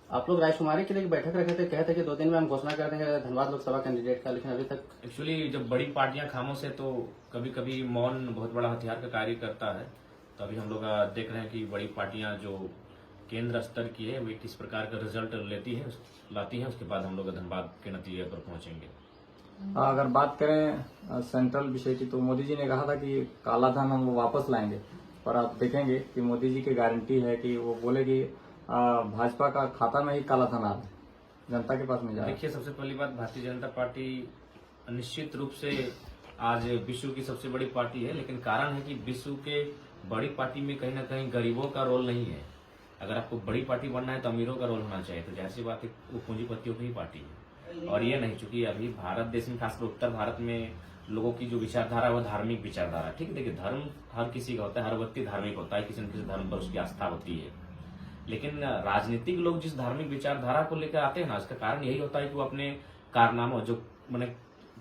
आप लोग रायशुमारी के लिए एक बैठक रखे थे, कहे थे कि 2 दिन में हम घोषणा कर देंगे धनबाद लोकसभा कैंडिडेट का, लेकिन अभी तक एक्चुअली जब बड़ी पार्टियां खामोश है तो कभी कभी मौन बहुत बड़ा हथियार का कार्य करता है। तो अभी हम लोग देख रहे हैं कि बड़ी पार्टियां जो केंद्र स्तर की है वे किस प्रकार का रिजल्ट लाती है, उसके बाद हम लोग धनबाद के नतीजे पर पहुंचेंगे। अगर बात करें सेंट्रल विषय की, तो मोदी जी ने कहा था कि काला धन हम वापस लाएंगे, पर आप देखेंगे कि मोदी जी की गारंटी है कि वो बोले कि भाजपा का खाता में ही काला धन आ रहा है, जनता के पास नहीं जा रहा है। देखिए, सबसे पहली बात, भारतीय जनता पार्टी निश्चित रूप से आज विश्व की सबसे बड़ी पार्टी है, लेकिन कारण है कि विश्व के बड़ी पार्टी में कहीं ना कहीं गरीबों का रोल नहीं है। अगर आपको बड़ी पार्टी बनना है तो अमीरों का रोल होना चाहिए। तो जैसी बात है, वो पूंजीपतियों की ही पार्टी है। और ये नहीं, चूंकि अभी भारत देश में, खासकर उत्तर भारत में लोगों की जो विचारधारा है वो धार्मिक विचारधारा। ठीक है, देखिए, धर्म हर किसी का होता है, हर व्यक्ति धार्मिक होता है, किसी न किसी धर्म पर उसकी आस्था होती है। लेकिन राजनीतिक लोग जिस धार्मिक विचारधारा को लेकर आते हैं ना, इसका कारण यही होता है कि वो अपने कारनामों, जो मैंने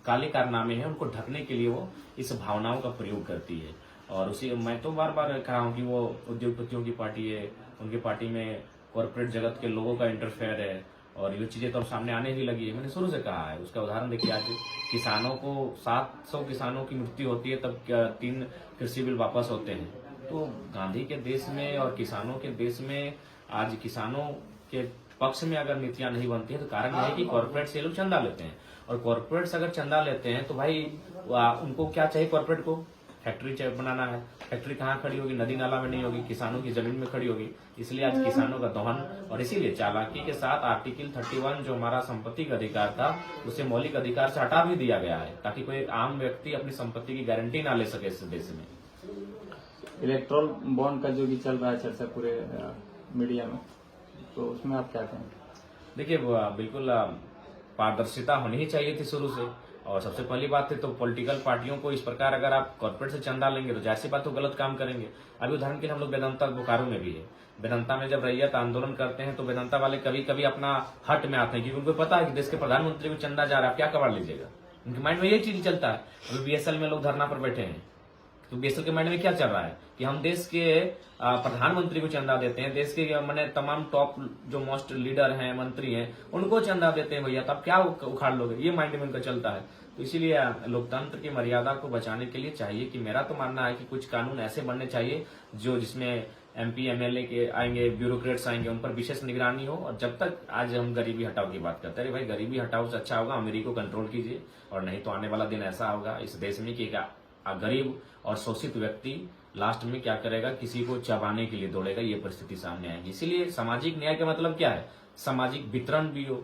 काले कारनामे हैं, उनको ढकने के लिए वो इस भावनाओं का प्रयोग करती है। और उसी मैं तो बार बार कहा हूं कि वो उद्योगपतियों की पार्टी है, उनकी पार्टी में कॉर्पोरेट जगत के लोगों का इंटरफेयर है, और ये चीजें तो अब सामने आने ही लगी है। मैंने शुरू से कहा है, उसका उदाहरण देखिए, आज किसानों को 700 किसानों की मृत्यु होती है, तब 3 कृषि बिल वापस होते हैं। तो गांधी के देश में और किसानों के देश में आज किसानों के पक्ष में अगर नीतियां नहीं बनती है तो कारण यह है कि कॉर्पोरेट से लोग चंदा लेते हैं। और कॉर्पोरेट्स अगर चंदा लेते हैं तो भाई उनको क्या चाहिए? कॉर्पोरेट को फैक्ट्री बनाना है। फैक्ट्री कहाँ खड़ी होगी? नदी नाला में नहीं होगी, किसानों की जमीन में खड़ी होगी। इसलिए आज किसानों का दोहन, और इसीलिए चालाकी के साथ आर्टिकल 31 जो हमारा संपत्ति का अधिकार था, उसे मौलिक अधिकार से हटा भी दिया गया है, ताकि कोई आम व्यक्ति अपनी संपत्ति की गारंटी ना ले सके इस देश में। इलेक्ट्रल बॉन्ड का जो भी चल रहा है चर्चा पूरे मीडिया में, तो उसमें आप क्या कहेंगे? देखिए, बिल्कुल पारदर्शिता होनी ही चाहिए थी शुरू से। और सबसे पहली बात है तो पॉलिटिकल पार्टियों को इस प्रकार अगर आप कॉर्पोरेट से चंदा लेंगे तो जाहिर सी बात तो गलत काम करेंगे। अभी उदाहरण के लिए हम लोग वेदांता बोकारो में भी है। वेदांता में जब रैयत आंदोलन करते हैं तो वेदांता वाले कभी कभी अपना हट में आते हैं, क्योंकि उनको पता है कि देश के प्रधानमंत्री को चंदा जा रहा है, क्या कबाड़ लीजिएगा। उनके माइंड में यही चीज चलता है। अभी बीएसएल में लोग धरना पर बैठे हैं, तो बीएसएल के माइंड में क्या चल रहा है कि हम देश के प्रधानमंत्री को चंदा देते हैं, देश के मैंने तमाम टॉप जो मोस्ट लीडर हैं, मंत्री हैं, उनको चंदा देते हैं भैया, तब क्या उखाड़ लोगे? ये माइंड में उनका चलता है। तो इसीलिए लोकतंत्र की मर्यादा को बचाने के लिए चाहिए कि मेरा तो मानना है कि कुछ कानून ऐसे बनने चाहिए जो जिसमें एमपी एमएलए के आएंगे, ब्यूरोक्रेट्स आएंगे, उन पर विशेष निगरानी हो। और जब तक आज हम गरीबी हटाओ की बात करते हैं, अरे भाई गरीबी हटाओ से अच्छा होगा अमीरी को कंट्रोल कीजिए, और नहीं तो आने वाला दिन ऐसा होगा इस देश में कि गरीब और शोषित व्यक्ति लास्ट में क्या करेगा? किसी को चबाने के लिए दौड़ेगा। ये परिस्थिति सामने आएगी। इसीलिए सामाजिक न्याय का मतलब क्या है? सामाजिक वितरण भी हो,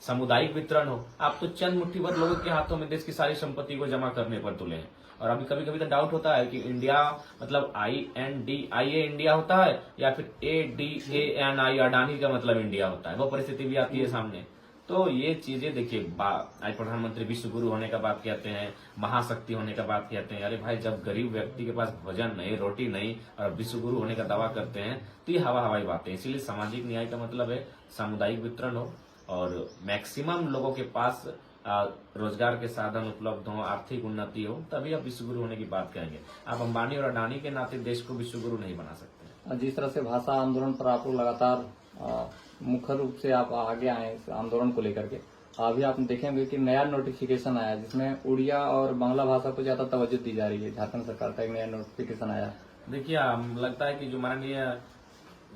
सामुदायिक वितरण हो। आप तो चंद मुट्ठी भर लोगों के हाथों में देश की सारी संपत्ति को जमा करने पर तुले हैं। और अभी कभी कभी तो डाउट होता है कि इंडिया मतलब INDIA इंडिया होता है, या फिर ADANI अडानी का मतलब इंडिया होता है। वो परिस्थिति भी आती है सामने। तो ये चीजें देखिए, आज प्रधानमंत्री विश्व गुरु होने का बात कहते हैं, महाशक्ति होने का बात कहते हैं। अरे भाई, जब गरीब व्यक्ति के पास भोजन नहीं, रोटी नहीं, और विश्व गुरु होने का दावा करते हैं, तो ये हवाई बातें। इसीलिए सामाजिक न्याय का मतलब है सामुदायिक वितरण हो और मैक्सिमम लोगों के पास रोजगार के साधन उपलब्ध हो, आर्थिक उन्नति हो, तभी आप विश्व गुरु होने की बात कहेंगे। आप अंबानी और अडानी के नाते देश को विश्व गुरु नहीं बना सकते। जिस तरह से भाषा आंदोलन पर आप लोग लगातार मुख्य रूप से आप आगे आए इस आंदोलन को लेकर के, अभी आप देखेंगे कि नया नोटिफिकेशन आया जिसमें उड़िया और बांग्ला भाषा को ज्यादा तवज्जो दी जा रही है। झारखंड सरकार का एक नया नोटिफिकेशन आया। देखिए, लगता है कि जो माननीय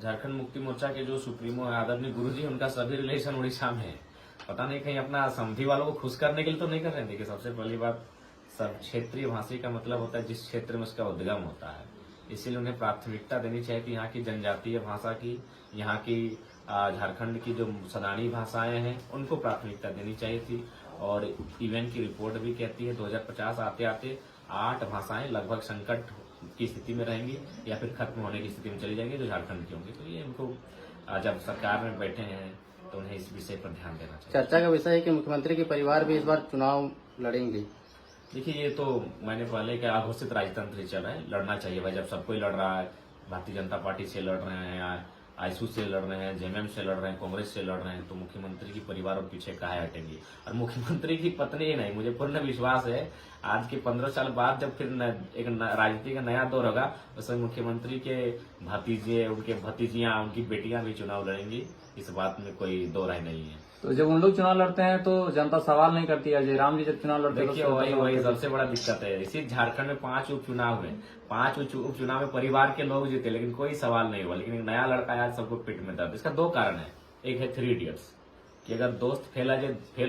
झारखंड मुक्ति मोर्चा के जो सुप्रीमो है आदरणीय गुरुजी, उनका सभी रिलेशन उड़ीसा में है। पता नहीं कहीं अपना समधी वालों को खुश करने के लिए तो नहीं कर रहे हैं। देखिए, सबसे पहली बात, सब क्षेत्रीय भाषी का मतलब होता है जिस क्षेत्र में उसका उद्गम होता है। इसीलिए उन्हें प्राथमिकता देनी चाहिए कि यहाँ की जनजातीय भाषा की, यहाँ की झारखंड की जो सदानी भाषाएं हैं, उनको प्राथमिकता देनी चाहिए थी। और यूएन की रिपोर्ट भी कहती है 2050 आते आते 8 भाषाएं लगभग संकट की स्थिति में रहेंगी या फिर खत्म होने की स्थिति में चली जाएंगी, जो झारखंड की होंगी। तो ये इनको जब सरकार में बैठे हैं तो उन्हें इस विषय पर ध्यान देना चाहिए। चर्चा का विषय है कि मुख्यमंत्री के परिवार भी इस बार चुनाव लड़ेंगे। देखिए, ये तो मैंने पहले क्या घोषित राजतंत्र ही चल रहा है, लड़ना चाहिए भाई। जब सब कोई लड़ रहा है, भारतीय जनता पार्टी से लड़ रहे हैं, आईसू से लड़ रहे हैं, जेएमएम से लड़ रहे हैं, कांग्रेस से लड़ रहे हैं, तो मुख्यमंत्री की परिवार और पीछे काहे हटेंगे? और मुख्यमंत्री की पत्नी ही नहीं, मुझे पूर्ण विश्वास है आज के 15 साल बाद जब फिर एक राजनीति का नया दौर होगा, उसमें मुख्यमंत्री के भतीजे, उनके भतीजियां, उनकी बेटियां भी चुनाव लड़ेंगी। इस बात में कोई दो राय नहीं है। तो जब उन लोग चुनाव लड़ते हैं तो जनता सवाल नहीं करती है, जयराम जी जब चुनाव लड़ते हैं देखिए तो वही जनता वही सवाल करती सबसे बड़ा दिक्कत है। इसी झारखंड में 5 उपचुनाव हुए, 5 उपचुनाव में परिवार के लोग जीते लेकिन कोई सवाल नहीं हुआ। लेकिन एक नया लड़का आया, सबको पेट में दर्द। इसका 2 कारण है। एक है 3 इडियट्स कि अगर दोस्त फेल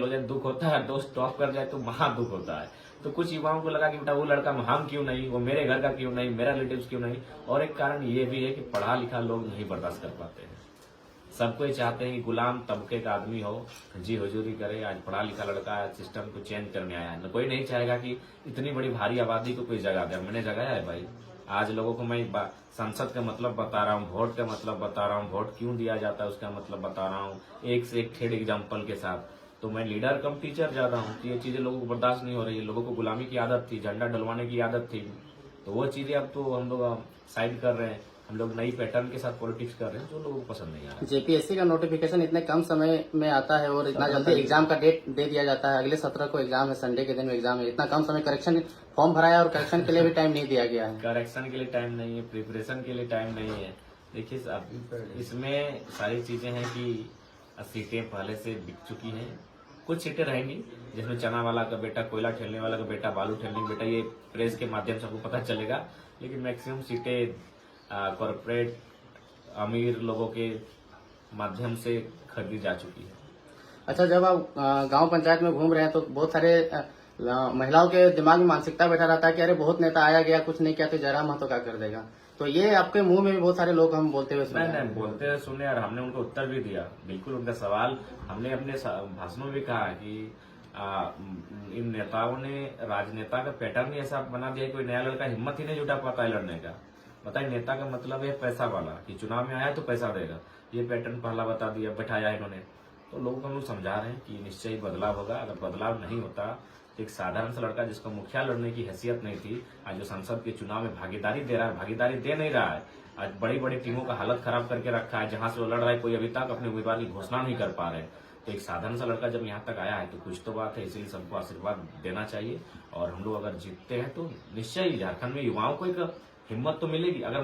हो जाए दुख होता है, दोस्त टॉप कर जाए तो महा दुख होता है। तो कुछ युवाओं को लगा कि बेटा वो लड़का हम क्यों नहीं, वो मेरे घर का क्यों नहीं, मेरा रिलेटिव्स क्यों नहीं। और एक कारण ये भी है कि पढ़ा लिखा लोग नहीं बर्दाश्त कर पाते हैं। सबको ये चाहते हैं कि गुलाम तबके का आदमी हो, जी हुजूरी करे। आज पढ़ा लिखा लड़का सिस्टम को चेंज करने आया है। कोई नहीं चाहेगा कि इतनी बड़ी भारी आबादी को कोई जगह दे। मैंने जगाया है भाई। आज लोगों को मैं संसद का मतलब बता रहा हूँ, वोट का मतलब बता रहा हूँ, वोट क्यों दिया जाता है उसका मतलब बता रहा हूँ, एक से एक ठेड़ एग्जाम्पल के साथ। तो मैं लीडर कम टीचर ज्यादा हूँ। तो ये चीजें लोगों को बर्दाश्त नहीं हो रही है। लोगों को गुलामी की आदत थी, झंडा डलवाने की आदत थी। तो वो चीजें अब तो हम लोग साइड कर रहे हैं। हम लोग नई पैटर्न के साथ पॉलिटिक्स कर रहे हैं जो लोगों को पसंद नहीं आ रहा है। जेपीएससी का नोटिफिकेशन इतने कम समय में आता है और इतना जल्दी एग्जाम का डेट दे दिया जाता है। अगले 17 को एग्जाम है, संडे के दिन एग्जाम है। इतना कम समय करेक्शन फॉर्म भराया और करेक्शन के लिए भी टाइम नहीं दिया गया है। करेक्शन के लिए टाइम नहीं है, प्रिपरेशन के लिए टाइम नहीं है। देखिए अब इसमें सारी चीजें हैं कि सीटें पहले से बिक चुकी हैं। कुछ सीटें रहेंगी जिसमें चना वाला का बेटा, कोयला ठेलने वाला का बेटा, बालू ठेलने का बेटा, ये प्रेस के माध्यम से आपको पता चलेगा। लेकिन मैक्सिमम सीटें कॉर्पोरेट अमीर लोगों के माध्यम से खरीदी जा चुकी है। अच्छा, जब आप गांव पंचायत में घूम रहे हैं तो बहुत सारे महिलाओं के दिमाग में मानसिकता बैठा रहता है कि अरे बहुत नेता आया गया, कुछ नहीं किया तो जयराम महतो क्या कर देगा। तो ये आपके मुंह में भी बहुत सारे लोग हम बोलते हुए सुने। नहीं बोलते हुए सुने और हमने उनको उत्तर भी दिया। बिल्कुल उनका सवाल हमने अपने भाषणों में भी कहा कि इन नेताओं ने राजनेता का पैटर्न ही ऐसा बना दिया, कोई नया लड़का हिम्मत ही नहीं जुटा पाता है लड़ने का। बताइए, नेता का मतलब है पैसा वाला कि चुनाव में आया तो पैसा देगा। ये पैटर्न पहला बता दिया, बैठाया इन्होंने। तो लोगों को हम लोग समझा रहे हैं कि निश्चय ही बदलाव होगा। अगर बदलाव नहीं होता तो एक साधारण सा लड़का जिसको मुखिया लड़ने की हैसियत नहीं थी, आज जो संसद के चुनाव में भागीदारी दे रहा है, भागीदारी दे नहीं रहा है। आज बड़ी बड़ी टीमों का हालत खराब करके रखा है। जहां से वो लड़ रहा है कोई अभी तक अपने उम्मीदवार की घोषणा नहीं कर पा रहे। तो एक साधारण सा लड़का जब यहाँ तक आया है तो कुछ तो बात है। इसीलिए सबको आशीर्वाद देना चाहिए। और हम लोग अगर जीतते हैं तो निश्चय ही झारखंड में युवाओं को एक हिम्मत तो मिलेगी। अगर